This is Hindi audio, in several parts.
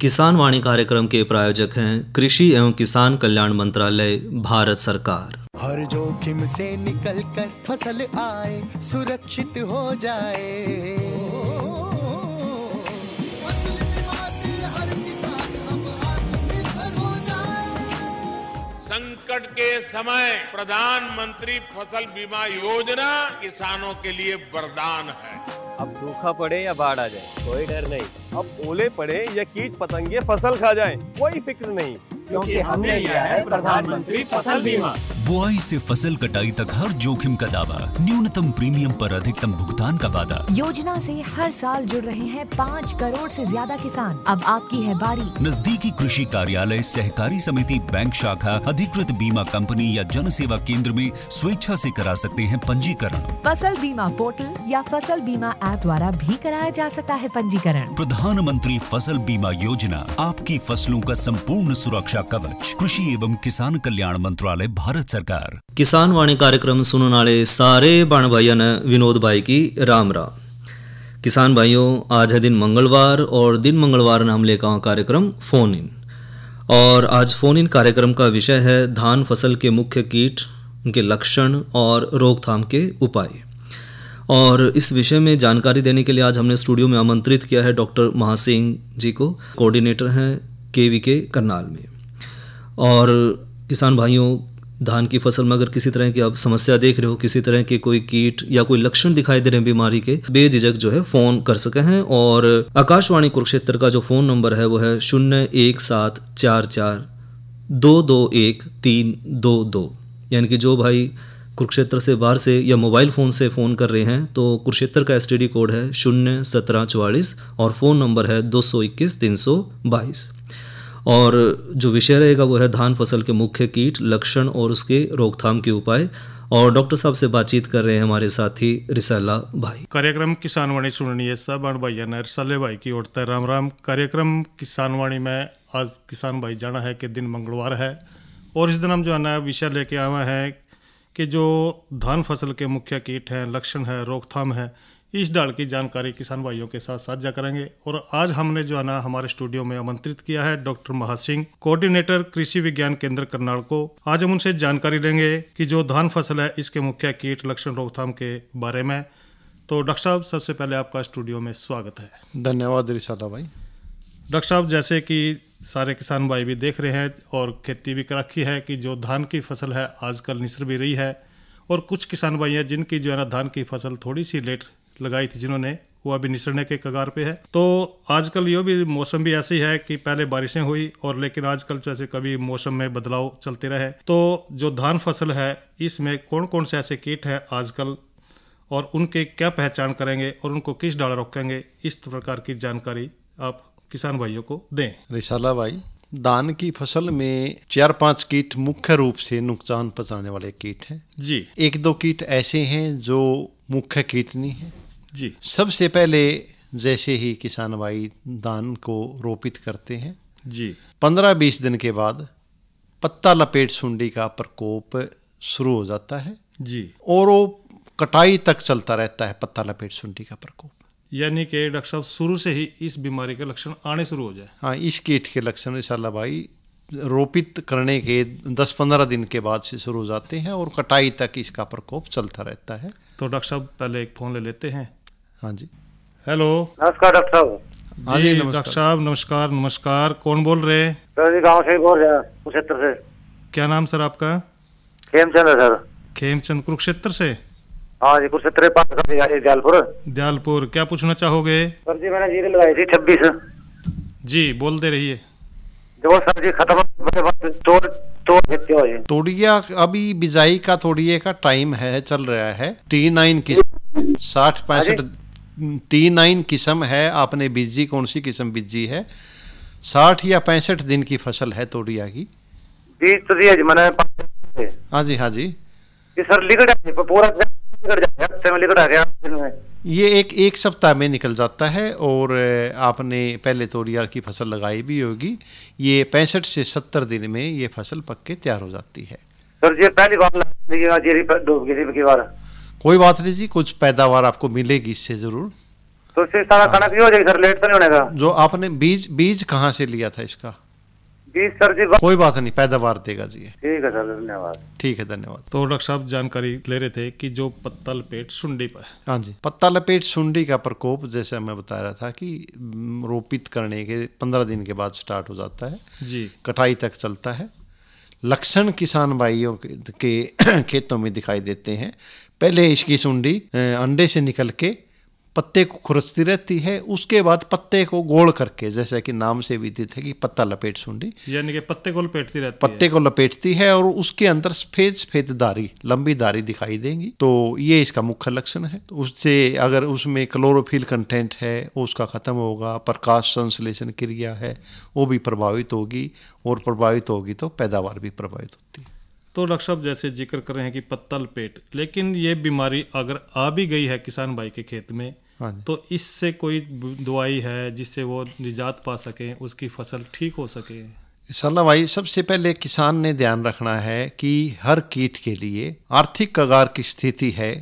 किसान वाणी कार्यक्रम के प्रायोजक हैं कृषि एवं किसान कल्याण मंत्रालय, भारत सरकार। हर जोखिम से निकल कर फसल आए, सुरक्षित हो जाए। फसल बीमा से हर किसान अब आत्मनिर्भर हो जाए। संकट के समय प्रधानमंत्री फसल बीमा योजना किसानों के लिए वरदान है। अब सूखा पड़े या बाढ़ आ जाए कोई डर नहीं, अब ओले पड़े या कीट पतंगे फसल खा जाए कोई फिक्र नहीं, क्योंकि हमने लिया है प्रधानमंत्री फसल बीमा। बुआई से फसल कटाई तक हर जोखिम का दावा, न्यूनतम प्रीमियम पर अधिकतम भुगतान का वादा। योजना से हर साल जुड़ रहे हैं 5 करोड़ से ज्यादा किसान। अब आपकी है बारी। नजदीकी कृषि कार्यालय, सहकारी समिति, बैंक शाखा, अधिकृत बीमा कंपनी या जन सेवा केंद्र में स्वेच्छा से करा सकते हैं पंजीकरण। फसल बीमा पोर्टल या फसल बीमा ऐप द्वारा भी कराया जा सकता है पंजीकरण। प्रधानमंत्री फसल बीमा योजना, आपकी फसलों का संपूर्ण सुरक्षा कवच। कृषि एवं किसान कल्याण मंत्रालय, भारत सरकार। किसान वाणी कार्यक्रम सुनने वाले सारे बाण भाइयों ने विनोद भाई की राम राम। किसान भाइयों, आज है दिन मंगलवार और दिन मंगलवार नाम लेकर आया कार्यक्रम फोन इन। और आज फोन इन कार्यक्रम का विषय है धान फसल के मुख्य कीट, उनके लक्षण और रोकथाम के उपाय। और इस विषय में जानकारी देने के लिए आज हमने स्टूडियो में आमंत्रित किया है डॉक्टर महासिंह जी को, कोऑर्डिनेटर हैं KVK करनाल में। और किसान भाइयों, धान की फसल में अगर किसी तरह की आप समस्या देख रहे हो, किसी तरह के कोई कीट या कोई लक्षण दिखाई दे रहे हैं बीमारी के, बेझिझक जो है फ़ोन कर सके हैं। और आकाशवाणी कुरुक्षेत्र का जो फ़ोन नंबर है वो है 01744221322। यानी कि जो भाई कुरुक्षेत्र से बाहर से या मोबाइल फ़ोन से फ़ोन कर रहे हैं तो कुरुक्षेत्र का STD कोड है 01744 और फ़ोन नंबर है 221 322। और जो विषय रहेगा वो है धान फसल के मुख्य कीट, लक्षण और उसके रोकथाम के उपाय। और डॉक्टर साहब से बातचीत कर रहे हैं हमारे साथी रिसाला भाई। कार्यक्रम किसान वाणी सुनिए सब भाई ने रिसाले भाई की ओर से राम राम। कार्यक्रम किसान वाणी में आज किसान भाई जाना है कि दिन मंगलवार है और इस दिन हम जो है ना विषय लेके आए हैं कि जो धान फसल के मुख्य कीट हैं, लक्षण है, रोकथाम है, इस डाल की जानकारी किसान भाइयों के साथ साझा करेंगे। और आज हमने जो है ना हमारे स्टूडियो में आमंत्रित किया है डॉक्टर महासिंह, कोऑर्डिनेटर कृषि विज्ञान केंद्र करनाल को। आज हम उनसे जानकारी लेंगे कि जो धान फसल है इसके मुख्य कीट, लक्षण, रोकथाम के बारे में। तो डॉक्टर साहब, सबसे पहले आपका स्टूडियो में स्वागत है। धन्यवाद रिसाला भाई। डॉक्टर साहब, जैसे कि सारे किसान भाई भी देख रहे हैं और खेती भी कर रखी है कि जो धान की फसल है आजकल निसर भी रही है, और कुछ किसान भाई हैं जिनकी जो है ना धान की फसल थोड़ी सी लेट लगाई थी, जिन्होंने वो अभी निसरने के कगार पे है। तो आजकल ये भी मौसम भी ऐसी है कि पहले बारिशें हुई और लेकिन आजकल जैसे कभी मौसम में बदलाव चलते रहे। तो जो धान फसल है इसमें कौन कौन से ऐसे कीट हैं आजकल और उनके क्या पहचान करेंगे और उनको किस डाल रोकेंगे, इस प्रकार की जानकारी आप किसान भाइयों को दें। रिसाला भाई, धान की फसल में 4-5 कीट मुख्य रूप से नुकसान पहुंचाने वाले कीट हैं जी। 1-2 कीट ऐसे हैं जो मुख्य कीट नहीं है जी। सबसे पहले जैसे ही किसान भाई धान को रोपित करते हैं जी, 15-20 दिन के बाद पत्ता लपेट सुंडी का प्रकोप शुरू हो जाता है जी, और वो कटाई तक चलता रहता है पत्ता लपेट सुंडी का प्रकोप। यानी कि डॉक्टर साहब शुरू से ही इस बीमारी के लक्षण आने शुरू हो जाए। हाँ, इस कीट के लक्षण इंशाल्लाह भाई रोपित करने के 10-15 दिन के बाद से शुरू हो जाते हैं और कटाई तक इसका प्रकोप चलता रहता है। तो डॉक्टर साहब पहले एक फोन ले लेते हैं। हाँ जी। हेलो, नमस्कार डॉक्टर साहब। हाँ जी, नमस्कार डॉक्टर साहब, नमस्कार। नमस्कार, कौन बोल रहे हैं? सर जी, गाँव से बोल रहे हैं, कुरुक्षेत्र से। क्या नाम सर आपका? खेमचंद है सर। खेमचंद, कुरुक्षेत्र से? हाँ जी, कुरुक्षेत्र दयालपुर। दयालपुर, क्या पूछना चाहोगे? सर जी, मैंने जीरे लगाई थी 26। जी, बोल दे रही है। जो सर जी खत्म तोड़िया अभी बिजाई का तोड़िए का टाइम है, चल रहा है। T9 की 60-65 T9 किस्म है। आपने बीजी कौन सी किस्म बीजी है? 60 या 65 दिन की फसल है तोड़िया की। बीज तो दिया जी मैंने। हाँ जी, हाँ जी। ये सर लिकड़ पूरा लिकड़ आ गया। ये एक सप्ताह में निकल जाता है और आपने पहले तोड़िया की फसल लगाई भी होगी। ये 65 से 70 दिन में ये फसल पक के तैयार हो जाती है। सर जी पहली बार डूब गई थी बार। कोई बात नहीं जी, कुछ पैदावार आपको मिलेगी इससे जरूर। तो उससे सारा कनक ही हो जाएगी सर, लेट तो नहीं होने का? जो आपने बीज कहाँ से लिया था इसका? बीज सर जी कोई बात नहीं, पैदावार देगा जी। ठीक है सर, धन्यवाद। ठीक है, धन्यवाद। तो डॉक्टर साहब जानकारी ले रहे थे कि जो पत्ता लपेट सुंडी पर, हाँ जी, पत्ता लपेट सुंडी का प्रकोप जैसे मैं बता रहा था कि रोपित करने के 15 दिन के बाद स्टार्ट हो जाता है जी, कटाई तक चलता है। लक्षण किसान भाइयों के खेतों में दिखाई देते हैं। पहले इसकी सुंडी अंडे से निकल के पत्ते को खुरचती रहती है, उसके बाद पत्ते को गोल करके, जैसा कि नाम से विदित है कि पत्ता लपेट सुंडी, यानी कि पत्ते को लपेटती रहती है। पत्ते को लपेटती है और उसके अंदर सफेद सफेद दारी, लंबी दारी दिखाई देंगी। तो ये इसका मुख्य लक्षण है। तो उससे अगर उसमें क्लोरोफिल कंटेंट है वो उसका खत्म होगा, प्रकाश संश्लेषण क्रिया है वो भी प्रभावित होगी, और प्रभावित होगी तो पैदावार भी प्रभावित होती है। तो डॉक्टर साहब जैसे जिक्र कर रहे हैं कि पत्ता लपेट, लेकिन ये बीमारी अगर आ भी गई है किसान भाई के खेत में, तो इससे कोई दवाई है जिससे वो निजात पा सके, उसकी फसल ठीक हो सके? सल्ला भाई, सबसे पहले किसान ने ध्यान रखना है कि हर कीट के लिए आर्थिक कगार की स्थिति है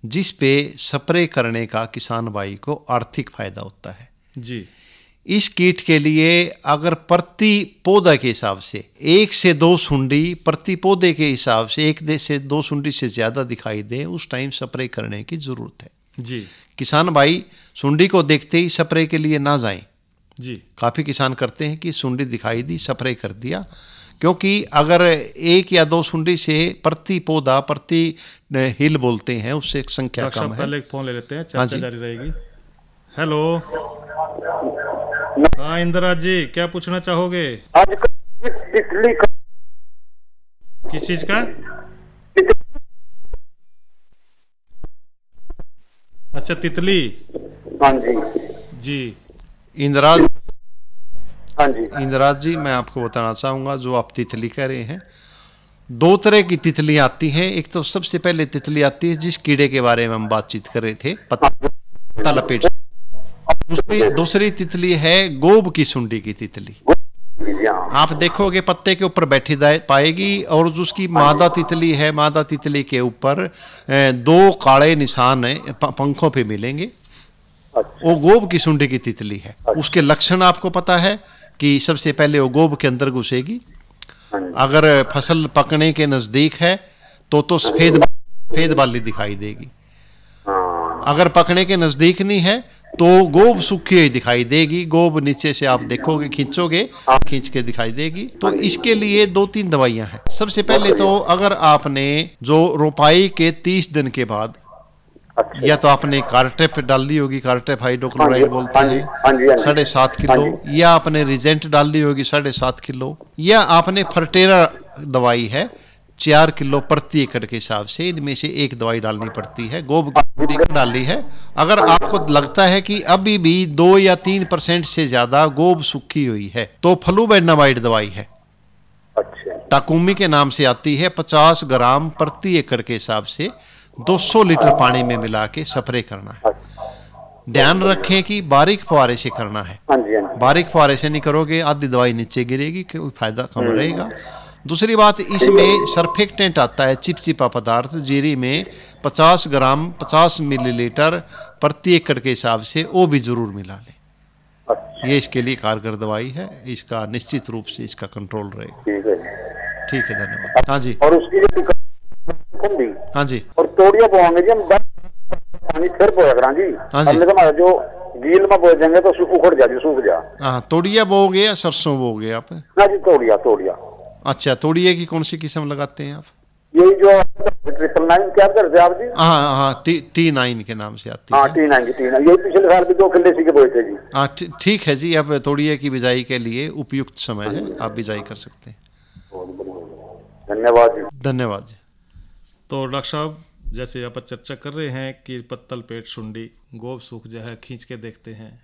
जिस पे स्प्रे करने का किसान भाई को आर्थिक फायदा होता है जी। इस कीट के लिए अगर प्रति पौधा के हिसाब से 1 से 2 सुंडी प्रति पौधे के हिसाब से 1 से 2 सुंडी से ज़्यादा दिखाई दे, उस टाइम स्प्रे करने की ज़रूरत है जी। किसान भाई सुंडी को देखते ही स्प्रे के लिए ना जाएं जी। काफ़ी किसान करते हैं कि सुंडी दिखाई दी स्प्रे कर दिया, क्योंकि अगर 1 या 2 सुंडी से प्रति पौधा प्रति हिल बोलते हैं उससे संख्या कम है। पहले एक फोन ले लेते हैं, चर्चा जारी रहेगी। हेलो, हाँ इंदिरा जी, क्या पूछना चाहोगे? किस चीज का? अच्छा, तितली। हाँ जी जी। इंदिराज, हाँ जी, इंदिराज जी, मैं आपको बताना चाहूँगा, जो आप तितली कह रहे हैं, 2 तरह की तितली आती हैं। एक तो सबसे पहले तितली आती है जिस कीड़े के बारे में हम बातचीत कर रहे थे, पत्ता लपेट। दूसरी तितली है गोब की सुंडी की तितली। आप देखोगे पत्ते के ऊपर बैठी पाएगी, और जो उसकी मादा तितली है, मादा तितली के ऊपर 2 काले निशान पंखों पे मिलेंगे। वो गोब की सुंडी की तितली है। उसके लक्षण आपको पता है कि सबसे पहले वो गोब के अंदर घुसेगी। अगर फसल पकने के नजदीक है तो सफेद बाली दिखाई देगी। अगर पकने के नजदीक नहीं है तो गोब सूखी हुई दिखाई देगी। गोब नीचे से आप देखोगे, खींचोगे, खींच के दिखाई देगी। तो इसके लिए 2-3 दवाइयां हैं। सबसे पहले तो अगर आपने जो रोपाई के 30 दिन के बाद या तो आपने कार्टेप डाल दी होगी, कार्टेप हाइड्रोक्लोराइड बोलते हैं, 7.5 किलो, या आपने रिजेंट डाल दी होगी 7.5 किलो, या आपने फर्टेरा दवाई है 4 किलो प्रति एकड़ के हिसाब से, इनमें से एक दवाई डालनी पड़ती है। गोब की डाली है। अगर आपको लगता है कि अभी भी 2 या 3% से ज्यादा गोब सूखी हुई है तो फ्लूबेनामाइड दवाई है, टाकुमी के नाम से आती है, 50 ग्राम प्रति एकड़ के हिसाब से 200 लीटर पानी में मिला के स्प्रे करना है। ध्यान रखें कि बारीक फुहारे से करना है। बारीक फुहारे से नहीं करोगे, आधी दवाई नीचे गिरेगी, कोई फायदा कम रहेगा। दूसरी बात, इसमें सरफेक्टेंट आता है, चिपचिपा पदार्थ, जीरी में 50 ग्राम 50 मिलीलीटर प्रति एकड़ के हिसाब से, वो भी जरूर मिला लें। ये इसके लिए कारगर दवाई है, इसका निश्चित रूप से इसका कंट्रोल रहेगा। ठीक है, धन्यवाद। हाँ जी। और उसकी हाँ जी। और तोड़िया बोएंगे जी हम, पानी फिर बोया करा जी। हाँ जी। हमने कहा जो गील में बोए जाएंगे तो उखड़ जाएगी, सूख जा। हाँ, तोड़िया बोओगे या सरसों बोओगे आप? ना जी, तोड़िया। अच्छा, तोड़िए की कौन सी किस्म लगाते हैं आप? यही जो 999 क्या करते आप जी? हाँ, T9 के नाम से आती है। हाँ, T9 यही पिछले साल भी 2 किले सी के बोए थे जी। हाँ, ठीक है जी। अब तोड़िए की बिजाई के लिए उपयुक्त समय है, आप बिजाई कर सकते हैं। धन्यवाद जी। धन्यवाद जी। तो डॉक्टर साहब, जैसे आप चर्चा कर रहे हैं कि पत्तल पेट सुंडी, गोब सूख जाए, खींच के देखते हैं।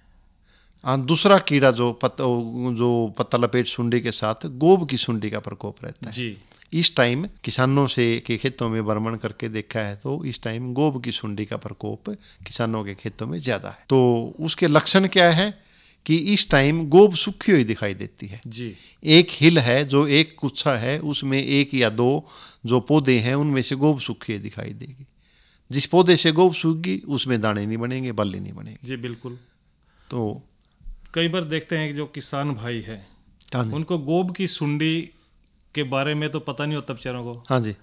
दूसरा कीड़ा जो पत्ता लपेट सुंडी के साथ गोब की सुंडी का प्रकोप रहता है जी। इस टाइम किसानों से के खेतों में भ्रमण करके देखा है तो इस टाइम गोब की सुंडी का प्रकोप किसानों के खेतों में ज़्यादा है। तो उसके लक्षण क्या है कि इस टाइम गोब सूखी हुई दिखाई देती है जी। एक हिल है, जो एक गुच्छा है, उसमें 1 या 2 जो पौधे हैं उनमें से गोब सूखी दिखाई देगी। जिस पौधे से गोब सूखी उसमें दाने नहीं बनेंगे, बल्ले नहीं बनेंगे। जी बिल्कुल। तो कई बार देखते हैं कि जो किसान भाई है हाँ जी, उनको गोब की सुंडी के बारे में तो पता नहीं होता बेचारों को। हाँ जी,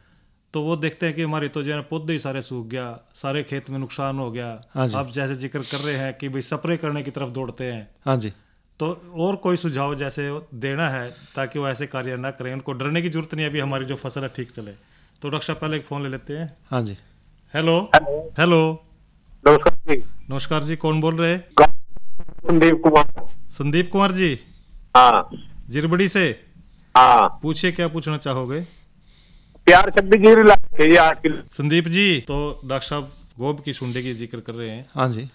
तो वो देखते हैं कि हमारी तो जो है पौधे ही सारे सूख गया, सारे खेत में नुकसान हो गया। हाँ जी। आप जैसे जिक्र कर रहे हैं कि भाई स्प्रे करने की तरफ दौड़ते हैं, हाँ जी। तो और कोई सुझाव जैसे देना है ताकि वो ऐसे कार्य ना करें, उनको डरने की जरूरत नहीं है, अभी हमारी जो फसल है ठीक चले। तो डॉक्टर साहब पहले एक फोन ले लेते हैं। हाँ जी। हेलो हेलो, नमस्कार जी। नमस्कार जी, कौन बोल रहे हैं? संदीप कुमार। संदीप कुमार जी, हाँ जिरबड़ी से। हाँ, पूछिए क्या पूछना चाहोगे? प्यार 26 जीरो लाख 8 किलो। संदीप जी, तो डॉक्टर साहब गोब की सुंडी की जिक्र कर रहे हैं, हाँ जी।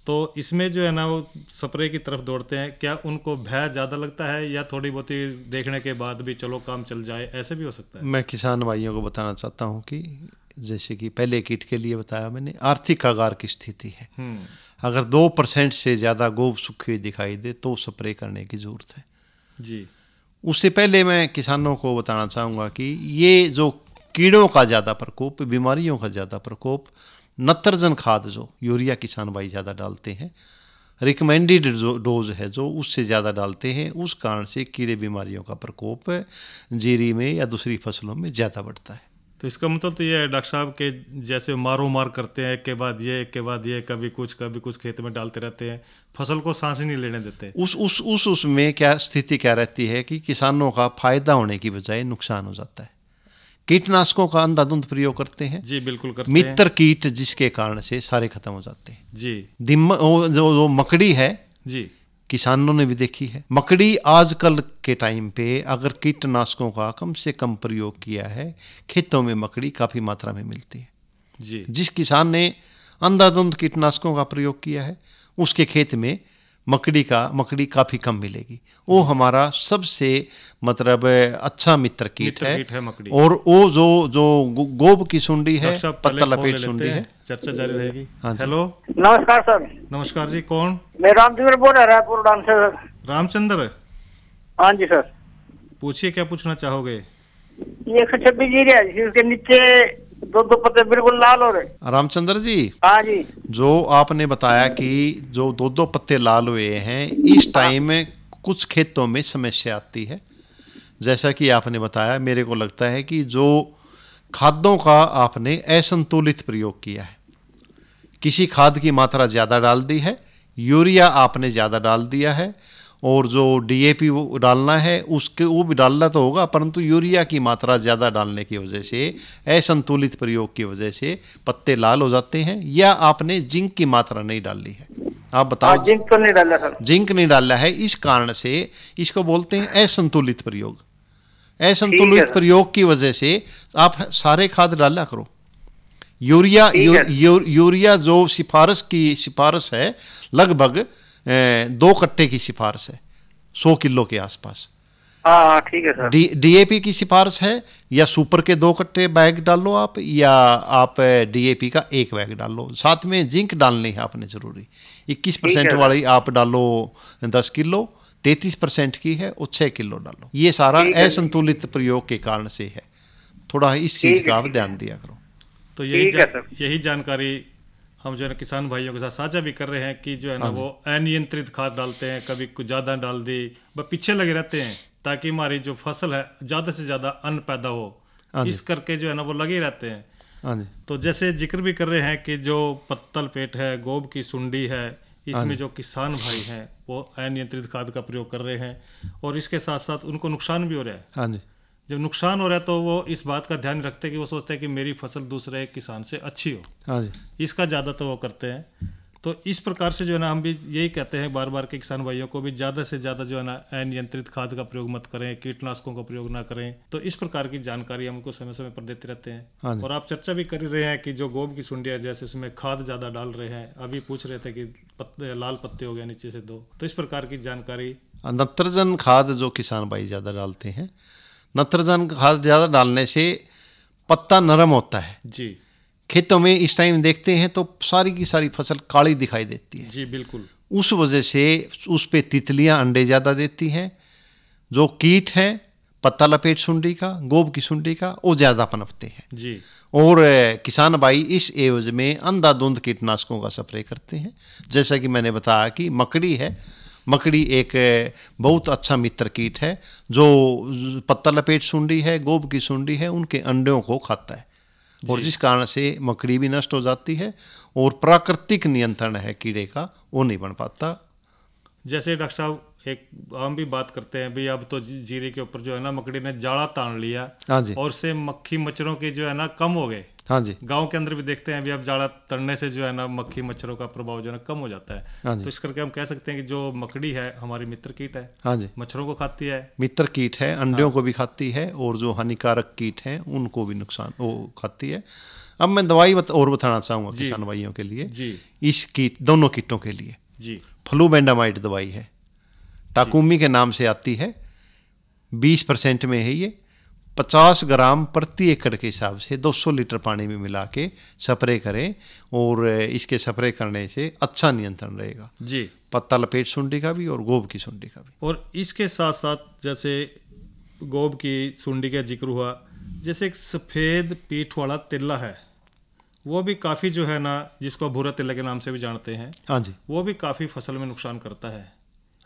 तो इसमें जो है ना वो स्प्रे की तरफ दौड़ते हैं, क्या उनको भय ज़्यादा लगता है या थोड़ी बहुत देखने के बाद भी चलो काम चल जाए, ऐसे भी हो सकता है? मैं किसान भाइयों को बताना चाहता हूँ कि जैसे कि पहले कीट के लिए बताया मैंने, आर्थिक आगार की स्थिति है। अगर 2% से ज़्यादा गोब सूखी हुई दिखाई दे तो स्प्रे करने की ज़रूरत है जी। उससे पहले मैं किसानों को बताना चाहूँगा कि ये जो कीड़ों का ज़्यादा प्रकोप, बीमारियों का ज़्यादा प्रकोप, नत्रजन खाद जो यूरिया किसान भाई ज़्यादा डालते हैं, रिकमेंडेड जो डोज है जो उससे ज़्यादा डालते हैं, उस कारण से कीड़े बीमारियों का प्रकोप जीरी में या दूसरी फसलों में ज़्यादा बढ़ता है। तो इसका मतलब तो ये है डॉक्टर साहब के जैसे मारो मार करते हैं, एक के बाद ये एक के बाद ये, कभी कुछ खेत में डालते रहते हैं, फसल को सांस ही नहीं लेने देते। उसमें क्या स्थिति क्या रहती है कि किसानों का फायदा होने की बजाय नुकसान हो जाता है। कीटनाशकों का अंधाधुंध प्रयोग करते हैं। जी बिल्कुल करते मित्र हैं। कीट जिसके कारण से सारे खत्म हो जाते हैं। जी। जो मकड़ी है जी, किसानों ने भी देखी है। मकड़ी आजकल के टाइम पे अगर कीटनाशकों का कम से कम प्रयोग किया है, खेतों में मकड़ी काफ़ी मात्रा में मिलती है। जी। जिस किसान ने अंधाधुंध कीटनाशकों का प्रयोग किया है उसके खेत में मकड़ी काफ़ी कम मिलेगी। वो हमारा सबसे मतलब अच्छा मित्र कीट है मकड़ी। और वो जो गोब की सुंडी है, पत्ता लपेट सुंडी है। चर्चा जारी रहेगी। हाँ जी। हेलो, नमस्कार सर। नमस्कार जी, कौन? मैं रामचंद्र बोल रहा, रायपुर डांस से सर। रामचंद्र? हाँ जी सर। पूछिए क्या पूछना चाहोगे? ये 126 जीरो है, इसके नीचे दो पत्ते बिल्कुल लाल हो रहे। रामचंद्र जी, हाँ जी, जो आपने बताया कि जो दो पत्ते लाल हुए हैं, इस टाइम में कुछ खेतों में समस्या आती है। जैसा कि आपने बताया, मेरे को लगता है कि जो खादों का आपने असंतुलित प्रयोग किया है, किसी खाद की मात्रा ज़्यादा डाल दी है, यूरिया आपने ज़्यादा डाल दिया है, और जो DAP डालना है उसके वो भी डालना तो होगा, परंतु यूरिया की मात्रा ज़्यादा डालने की वजह से, असंतुलित प्रयोग की वजह से पत्ते लाल हो जाते हैं। या आपने जिंक की मात्रा नहीं डाली है, आप बताओ। जिंक तो नहीं डाला सर। जिंक नहीं डाला है, इस कारण से इसको बोलते हैं असंतुलित प्रयोग। असंतुलित प्रयोग की वजह से आप सारे खाद डाला करो। यूरिया जो सिफारिश है लगभग 2 कट्टे की सिफारिश है, 100 किलो के आसपास। हाँ ठीक है सर। DAP की सिफारिश है, या सुपर के 2 कट्टे बैग डाल लो आप, या आप DAP का 1 बैग डाल लो। साथ में जिंक डालनी है आपने जरूरी। 21% वाली आप डालो 10 किलो, 33% की है वो 6 किलो डालो। ये सारा असंतुलित प्रयोग के कारण से है। थोड़ा इस चीज का आप ध्यान दिया करो। तो यही जानकारी हम जो है ना किसान भाइयों के साथ साझा भी कर रहे हैं कि जो है ना वो अनियंत्रित खाद डालते हैं, कभी कुछ ज़्यादा डाल दी, बस पीछे लगे रहते हैं ताकि हमारी जो फसल है ज़्यादा से ज़्यादा अन्न पैदा हो, इस करके जो है ना वो लगे रहते हैं। तो जैसे जिक्र भी कर रहे हैं कि जो पत्तल पेट है, गोब की सुंडी है, इसमें जो किसान भाई हैं वो अनियंत्रित खाद का प्रयोग कर रहे हैं, और इसके साथ साथ उनको नुकसान भी हो रहा है। हाँ जी। जब नुकसान हो रहा है तो वो इस बात का ध्यान रखते हैं कि वो सोचते हैं कि मेरी फसल दूसरे किसान से अच्छी हो। हाँ जी। इसका ज़्यादा तो वो करते हैं। तो इस प्रकार से जो है ना हम भी यही कहते हैं बार बार के किसान भाइयों को भी ज़्यादा से ज़्यादा जो है ना अनियंत्रित खाद का प्रयोग मत करें, कीटनाशकों का प्रयोग ना करें। तो इस प्रकार की जानकारी हमको समय समय पर देते रहते हैं। हाँ। और आप चर्चा भी कर रहे हैं कि जो गोब की सुंडी है जैसे उसमें खाद ज़्यादा डाल रहे हैं, अभी पूछ रहे थे कि लाल पत्ते हो गए नीचे से 2, तो इस प्रकार की जानकारी। नत्रजन खाद जो किसान भाई ज़्यादा डालते हैं, नत्रजन खाद ज़्यादा डालने से पत्ता नरम होता है जी। खेतों में इस टाइम देखते हैं तो सारी की सारी फसल काली दिखाई देती है। जी बिल्कुल। उस वजह से उस पे तितलियां अंडे ज़्यादा देती हैं, जो कीट हैं पत्ता लपेट सुंडी का, गोब की सुंडी का, वो ज़्यादा पनपते हैं जी। और किसान भाई इस एवज में अंधाधुंध कीटनाशकों का स्प्रे करते हैं। जैसा कि मैंने बताया कि मकड़ी है, मकड़ी एक बहुत अच्छा मित्र कीट है जो पत्ता लपेट सुंडी है, गोब की सुंडी है, उनके अंडों को खाता है और जिस कारण से मकड़ी भी नष्ट हो जाती है और प्राकृतिक नियंत्रण है कीड़े का वो नहीं बन पाता। जैसे डॉक्टर साहब एक हम भी बात करते हैं भाई, अब तो जीरे के ऊपर जो है ना मकड़ी ने जाड़ा तान लिया, हाँ जी, और से मक्खी मच्छरों के जो है ना कम हो गए। हाँ जी, गांव के अंदर भी देखते हैं अभी अब जाड़ा तड़ने से जो है ना मक्खी मच्छरों का प्रभाव जो है ना कम हो जाता है। हाँ जी, तो इस करके हम कह सकते हैं कि जो मकड़ी है हमारी मित्र कीट है। हाँ जी, मच्छरों को खाती है, मित्र कीट है, अंडों को भी खाती है और जो हानिकारक कीट हैं उनको भी नुकसान वो खाती है। अब मैं दवाई और बताना चाहूँगा किसान भाइयों के लिए जी। इस कीट दोनों कीटों के लिए जी फ्लूबेंडामाइड दवाई है, टाकुमी के नाम से आती है, 20% में है ये। 50 ग्राम प्रति एकड़ के हिसाब से 200 लीटर पानी में मिला के स्प्रे करें और इसके स्प्रे करने से अच्छा नियंत्रण रहेगा जी, पत्ता लपेट सुंडी का भी और गोब की सुंडी का भी। और इसके साथ साथ जैसे गोब की सुंडी का जिक्र हुआ, जैसे एक सफ़ेद पीठ वाला तिल्ला है, वो भी काफ़ी जो है ना, जिसको भूरा तिल्ला के नाम से भी जानते हैं, हाँ जी, वो भी काफ़ी फसल में नुकसान करता है।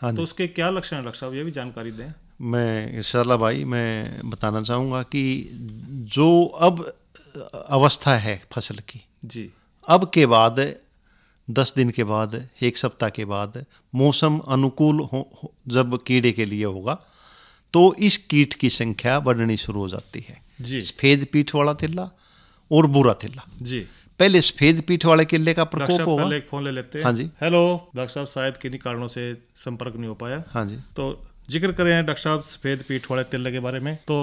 हाँ तो जी। उसके क्या लक्षण है डॉक्टर साहब, ये भी जानकारी दें। मैं इंशाल्लाह भाई मैं बताना चाहूँगा कि जो अब अवस्था है फसल की, जी, अब के बाद 10 दिन के बाद, 1 सप्ताह के बाद मौसम अनुकूल जब कीड़े के लिए होगा तो इस कीट की संख्या बढ़नी शुरू हो जाती है जी, सफ़ेद पीठ वाला तिल्ला और भूरा तिल्ला। जी, पहले सफ़ेद पीठ वाले किले का डॉक्टर प्रकोप साहब होगा। पहले एक फ़ोन ले लेते हैं। हाँ जी, हेलो डॉक्टर साहब, शायद किन्हीं कारणों से संपर्क नहीं हो पाया। हाँ जी, तो जिक्र करें डॉक्टर साहब सफ़ेद पीठ वाले तिल्ले के बारे में, तो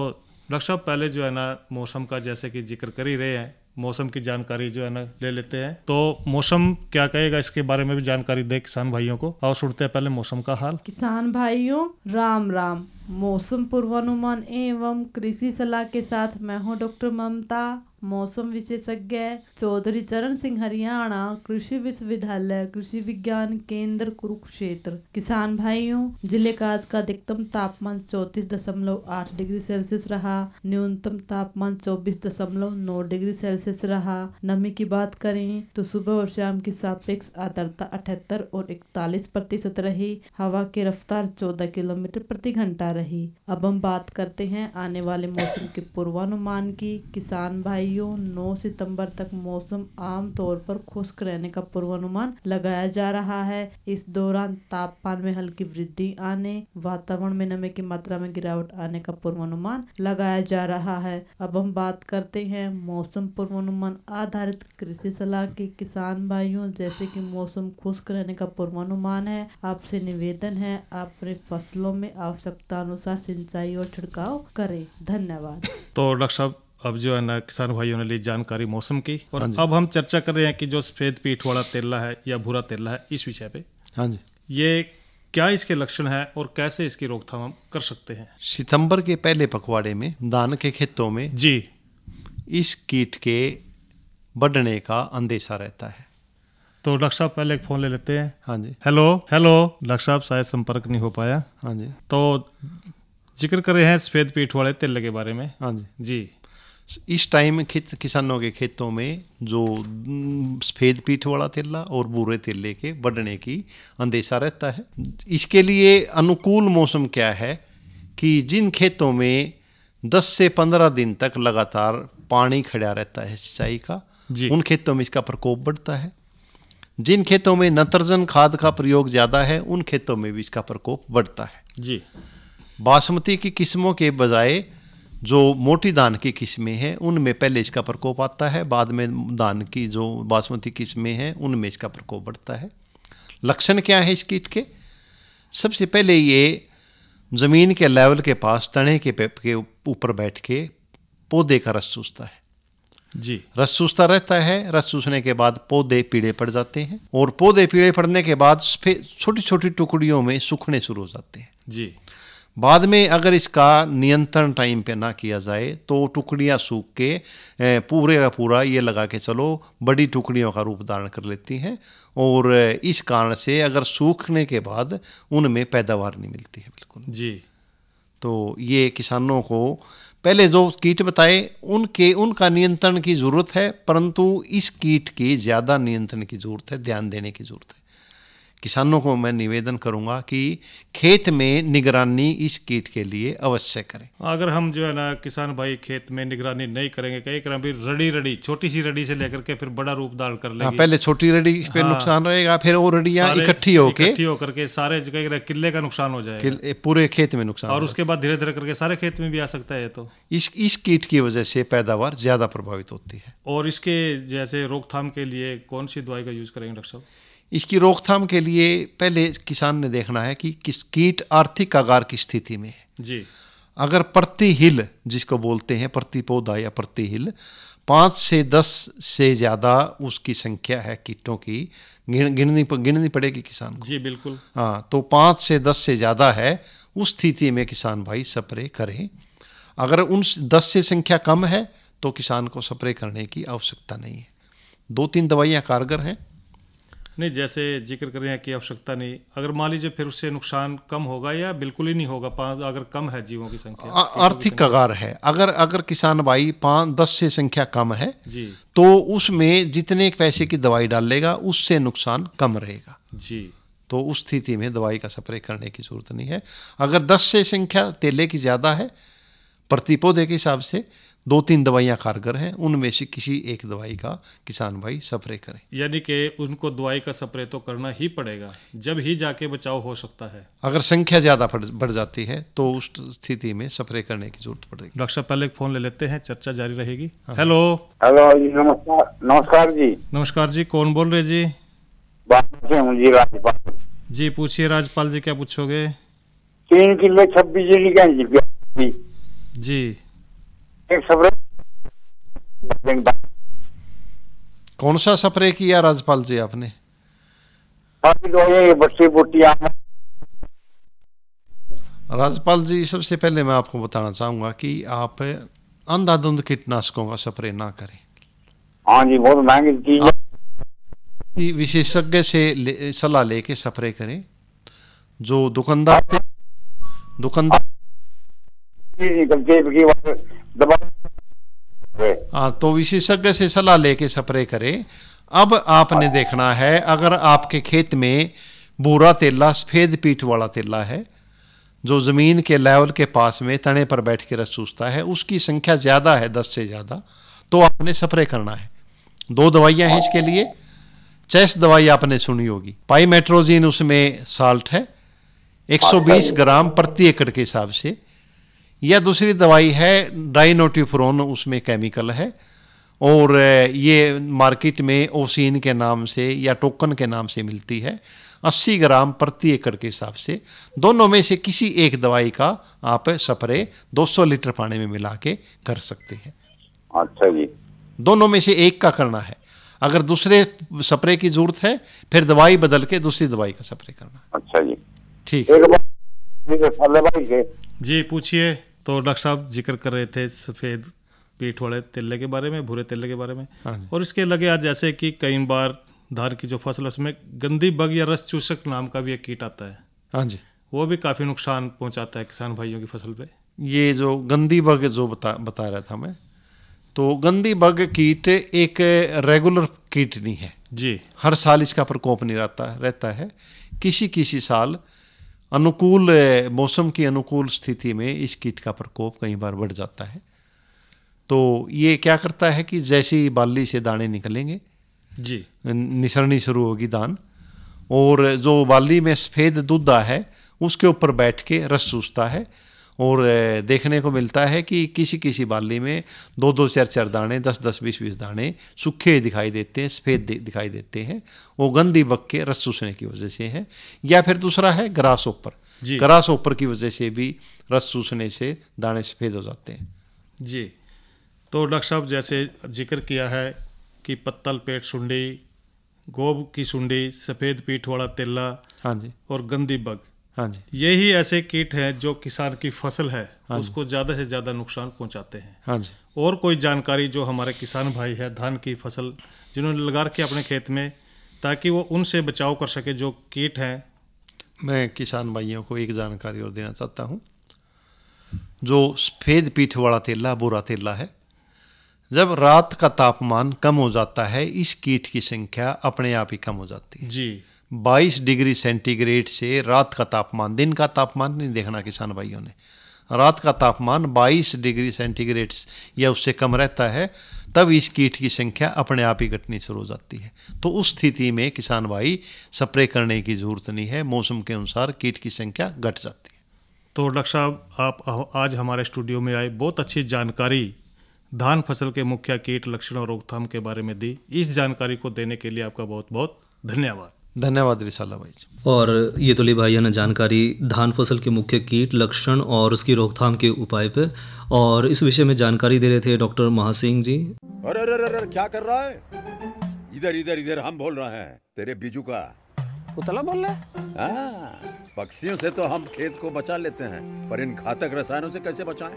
डॉक्टर साहब पहले जो है ना मौसम का जैसे कि जिक्र कर ही रहे हैं, मौसम की जानकारी जो है ना ले लेते हैं। तो मौसम क्या कहेगा इसके बारे में भी जानकारी दे किसान भाइयों को। और सुनते हैं पहले मौसम का हाल। किसान भाइयों राम राम। मौसम पूर्वानुमान एवं कृषि सलाह के साथ मैं हूँ डॉक्टर ममता, मौसम विशेषज्ञ, चौधरी चरण सिंह, हरियाणा कृषि विश्वविद्यालय कृषि विज्ञान केंद्र कुरुक्षेत्र। किसान भाइयों, जिले का आज का अधिकतम तापमान 34.8 डिग्री सेल्सियस रहा, न्यूनतम तापमान 24.9 डिग्री सेल्सियस रहा। नमी की बात करें तो सुबह और शाम की सापेक्ष आर्द्रता 78 और 41% रही। हवा की रफ्तार 14 किलोमीटर प्रति घंटा रही। अब हम बात करते हैं आने वाले मौसम के पूर्वानुमान की। किसान भाइयों, 9 सितंबर तक मौसम आम तौर पर खुश्क रहने का पूर्वानुमान लगाया जा रहा है। इस दौरान तापमान में हल्की वृद्धि आने, वातावरण में नमी की मात्रा में गिरावट आने का पूर्वानुमान लगाया जा रहा है। अब हम बात करते हैं मौसम पूर्वानुमान आधारित कृषि सलाह की। किसान भाइयों, जैसे कि मौसम खुश्क रहने का पूर्वानुमान है, आपसे निवेदन है आप अपनी फसलों में आवश्यकता अनुसार सिंचाई और छिड़काव करें। धन्यवाद। तो डॉक्टर साहब अब जो है ना किसान भाइयों ने ली जानकारी मौसम की, और अब हम चर्चा कर रहे हैं कि जो सफ़ेद पीठ वाला तिल्ला है या भूरा तिल्ला है, इस विषय पे। हाँ जी, ये क्या इसके लक्षण है और कैसे इसकी रोकथाम हम कर सकते हैं। सितंबर के पहले पखवाड़े में धान के खेतों में जी इस कीट के बढ़ने का अंदेशा रहता है। तो डॉक्टर साहब पहले एक फ़ोन ले लेते हैं। हाँ जी, हेलो हेलो डॉक्टर साहब, शायद संपर्क नहीं हो पाया। हाँ जी, तो जिक्र कर रहे हैं सफ़ेद पीठ वाले तिल्ले के बारे में। हाँ जी, जी, इस टाइम किसानों के खेतों में जो सफ़ेद पीठ वाला तिल्ला और भूरे तिल्ले के बढ़ने की अंदेशा रहता है। इसके लिए अनुकूल मौसम क्या है कि जिन खेतों में 10 से 15 दिन तक लगातार पानी खड़ा रहता है सिंचाई का, उन खेतों में इसका प्रकोप बढ़ता है। जिन खेतों में नाइट्रोजन खाद का प्रयोग ज़्यादा है, उन खेतों में भी इसका प्रकोप बढ़ता है। जी, बासमती की किस्मों के बजाय जो मोटी धान की किस्में हैं उनमें पहले इसका प्रकोप आता है, बाद में धान की जो बासमती किस्में हैं उनमें इसका प्रकोप बढ़ता है। लक्षण क्या है इस कीट के? सबसे पहले ये ज़मीन के लेवल के पास तने के ऊपर बैठ के पौधे का रस चूसता है। जी, रस चूसता रहता है। रस चूसने के बाद पौधे पीले पड़ जाते हैं और पौधे पीले पड़ने के बाद छोटी छोटी टुकड़ियों में सूखने शुरू हो जाते हैं। जी, बाद में अगर इसका नियंत्रण टाइम पे ना किया जाए तो टुकड़ियां सूख के पूरे का पूरा ये लगा के चलो बड़ी टुकड़ियों का रूप धारण कर लेती हैं, और इस कारण से अगर सूखने के बाद उनमें पैदावार नहीं मिलती है बिल्कुल। जी, तो ये किसानों को पहले जो कीट बताए उनका नियंत्रण की ज़रूरत है, परंतु इस कीट की ज़्यादा नियंत्रण की ज़रूरत है, ध्यान देने की ज़रूरत है। किसानों को मैं निवेदन करूंगा कि खेत में निगरानी इस कीट के लिए अवश्य करें। अगर हम जो है ना किसान भाई खेत में निगरानी नहीं करेंगे, कई बार भी रड़ी छोटी सी रड़ी से लेकर के फिर बड़ा रूप धारण कर लेगी। पहले छोटी रड़ी पे नुकसान रहेगा, फिर वो रड़ियाँ इकट्ठी होकर के सारे किले का नुकसान हो जाएगा, पूरे खेत में नुकसान, और उसके बाद धीरे धीरे करके सारे खेत में भी आ सकता है। तो इस कीट की वजह से पैदावार ज़्यादा प्रभावित होती है। और इसके जैसे रोकथाम के लिए कौन सी दवाई का यूज़ करेंगे डॉक्टर साहब? इसकी रोकथाम के लिए पहले किसान ने देखना है कि किस कीट आर्थिक आगार की स्थिति में है जी। अगर प्रति हिल, जिसको बोलते हैं प्रति पौधा या प्रति हिल, 5 से 10 से ज़्यादा उसकी संख्या है कीटों की, गिननी पड़ेगी किसान को। जी बिल्कुल। हाँ, तो 5 से 10 से ज़्यादा है, उस स्थिति में किसान भाई स्प्रे करें। अगर उन 10 से संख्या कम है तो किसान को स्प्रे करने की आवश्यकता नहीं है। 2-3 दवाइयाँ कारगर हैं। नहीं, जैसे जिक्र कर रहे हैं कि आवश्यकता नहीं, अगर मान लीजिए फिर उससे नुकसान कम होगा या बिल्कुल ही नहीं होगा, अगर कम है जीवों की संख्या, आर्थिक आगार है, अगर किसान भाई 5-10 से संख्या कम है जी, तो उसमें जितने पैसे की दवाई डालेगा उससे नुकसान कम रहेगा जी। तो उस स्थिति में दवाई का स्प्रे करने की जरूरत नहीं है। अगर 10 से संख्या तेले की ज़्यादा है, प्रति पौधे के हिसाब से 2-3 दवाइयाँ कारगर हैं, उनमें से किसी एक दवाई का किसान भाई स्प्रे करें। यानी कि उनको दवाई का स्प्रे तो करना ही पड़ेगा, जब ही जाके बचाव हो सकता है। अगर संख्या ज़्यादा बढ़ जाती है तो उस स्थिति में स्प्रे करने की जरूरत पड़ेगी। डॉक्टर साहब पहले एक फ़ोन ले लेते हैं, चर्चा जारी रहेगी। हेलो जी, नमस्कार जी। नमस्कार जी, कौन बोल रहे जी? जी राजपाल जी, पूछिए राजपाल जी, क्या पूछोगे? 3 किलो 26 जी। कौन सा स्प्रे किया राजपाल जी आपने? राजपाल जी, सबसे पहले मैं आपको बताना चाहूंगा कि आप अंधाधुंध कीटनाशकों का स्प्रे ना करें। हाँ जी, बहुत महंगी चीज है। विशेषज्ञ से सलाह लेके स्प्रे करें। जो दुकानदार हाँ, तो विशेषज्ञ से सलाह लेके स्प्रे करें। अब आपने देखना है, अगर आपके खेत में भूरा तेला, सफेद पीठ वाला तेला है जो जमीन के लेवल के पास में तने पर बैठ के रस चूसता है, उसकी संख्या ज़्यादा है, 10 से ज़्यादा, तो आपने स्प्रे करना है। 2 दवाइयाँ हैं इसके लिए। चेस दवाई आपने सुनी होगी, पाइमेट्रोजिन उसमें साल्ट है 120 ग्राम प्रति एकड़ के हिसाब से, या दूसरी दवाई है डाइनोटिफ्रोन, उसमें केमिकल है, और ये मार्केट में ओसिन के नाम से या टोकन के नाम से मिलती है, 80 ग्राम प्रति एकड़ के हिसाब से। दोनों में से किसी एक दवाई का आप स्प्रे 200 लीटर पानी में मिला के कर सकते हैं। अच्छा जी। दोनों में से एक का करना है। अगर दूसरे स्प्रे की जरूरत है फिर दवाई बदल के दूसरी दवाई का स्प्रे करना। अच्छा जी, ठीक है। जी पूछिए। तो डॉक्टर साहब जिक्र कर रहे थे सफ़ेद पीठ वाले तेले के बारे में, भूरे तेले के बारे में, और इसके लगे आज जैसे कि कई बार धान की जो फसल है उसमें गंदी बग या रस चूसक नाम का भी एक कीट आता है। हाँ जी, वो भी काफ़ी नुकसान पहुंचाता है किसान भाइयों की फसल पे। ये जो गंदी बग जो बता रहा था मैं, तो गंदी बग कीट एक रेगुलर कीट नहीं है जी। हर साल इसका प्रकोप नहीं रहता है। किसी साल अनुकूल मौसम की अनुकूल स्थिति में इस कीट का प्रकोप कई बार बढ़ जाता है। तो ये क्या करता है कि जैसे ही बाली से दाने निकलेंगे जी, निसरनी शुरू होगी दान, और जो बाली में सफ़ेद दूधा है उसके ऊपर बैठ के रस चूसता है, और देखने को मिलता है कि किसी बाली में 2-2, 4-4 दाने, 10-10, 20-20 दाने सूखे दिखाई देते हैं, सफ़ेद दिखाई देते हैं। वो गंदी बग के रस चूसने की वजह से है। या फिर दूसरा है ग्रास ओपर की वजह से भी रस चूसने से दाने सफ़ेद हो जाते हैं जी। तो डॉक्टर साहब जैसे जिक्र किया है कि पत्तल पेट सुंडी, गोब की सुंडी, सफ़ेद पीठ वाला तेला, हाँ जी, और गंदी बग, हाँ जी, यही ऐसे कीट हैं जो किसान की फसल है उसको ज़्यादा से ज़्यादा नुकसान पहुंचाते हैं। हाँ जी। और कोई जानकारी जो हमारे किसान भाई है धान की फसल जिन्होंने लगा रखी अपने खेत में, ताकि वो उनसे बचाव कर सके जो कीट हैं? मैं किसान भाइयों को एक जानकारी और देना चाहता हूँ जो सफ़ेद पीठ वाला तेला बुरा तेला है। जब रात का तापमान कम हो जाता है, इस कीट की संख्या अपने आप ही कम हो जाती है जी। 22 डिग्री सेंटीग्रेड से रात का तापमान, दिन का तापमान नहीं देखना किसान भाइयों ने, रात का तापमान 22 डिग्री सेंटीग्रेड या उससे कम रहता है, तब इस कीट की संख्या अपने आप ही घटनी शुरू हो जाती है। तो उस स्थिति में किसान भाई स्प्रे करने की ज़रूरत नहीं है, मौसम के अनुसार कीट की संख्या घट जाती है। तो डॉक्टर साहब, आप आज हमारे स्टूडियो में आए, बहुत अच्छी जानकारी धान फसल के मुख्य कीट लक्षण और रोकथाम के बारे में दी। इस जानकारी को देने के लिए आपका बहुत बहुत धन्यवाद। धन्यवाद रिसाला भाई जी। और ये तो ली भाइयों ने जानकारी धान फसल के मुख्य कीट लक्षण और उसकी रोकथाम के उपाय पे, और इस विषय में जानकारी दे रहे थे डॉक्टर महासिंह जी। अरे अरे अरे क्या कर रहा है? इधर इधर इधर हम बोल रहे हैं तेरे बीजू का। पुतला बोल रहा है? पक्षियों से तो हम खेत को बचा लेते हैं, पर इन घातक रसायनों से कैसे बचाएं?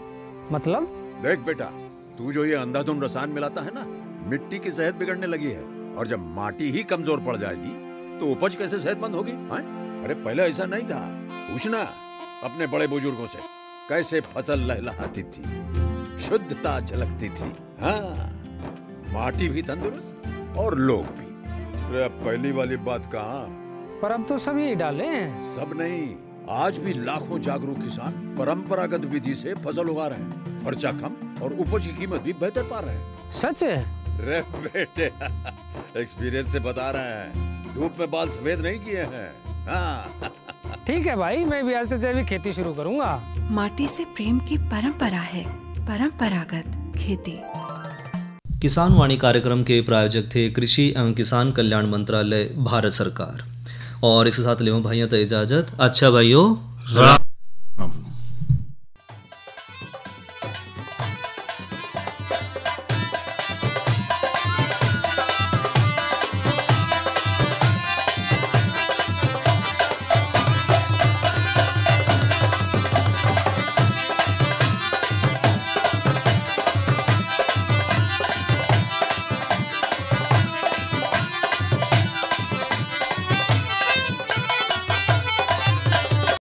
मतलब? देख बेटा, तू जो ये अंधाधुंध रसायन मिलाता है ना, मिट्टी की सेहत बिगड़ने लगी है, और जब माटी ही कमजोर पड़ जाएगी तो उपज कैसे सेहतमंद होगी? अरे पहले ऐसा नहीं था, पूछना अपने बड़े बुजुर्गों से, कैसे फसल लहलहाती थी, शुद्धता झलकती थी। हाँ, माटी भी तंदुरुस्त और लोग भी। अरे पहली वाली बात कहाँ? पर अब तो सब यही डाले हैं। सब नहीं, आज भी लाखों जागरूक किसान परंपरागत विधि से फसल उगा रहे हैं, खर्चा कम और उपज की कीमत भी बेहतर पा रहे हैं। सच है? रे बेटे, एक्सपीरियंस से बता रहे हैं, धूप में बाल सफेद नहीं किए हैं। हाँ। ठीक है भाई, मैं भी आज से जैविक खेती शुरू करूंगा। माटी से प्रेम की परंपरा है, परंपरागत खेती। किसान वाणी कार्यक्रम के प्रायोजक थे कृषि एवं किसान कल्याण मंत्रालय, भारत सरकार। और इसके साथ ले भाइयों तो इजाजत। अच्छा भाइयों,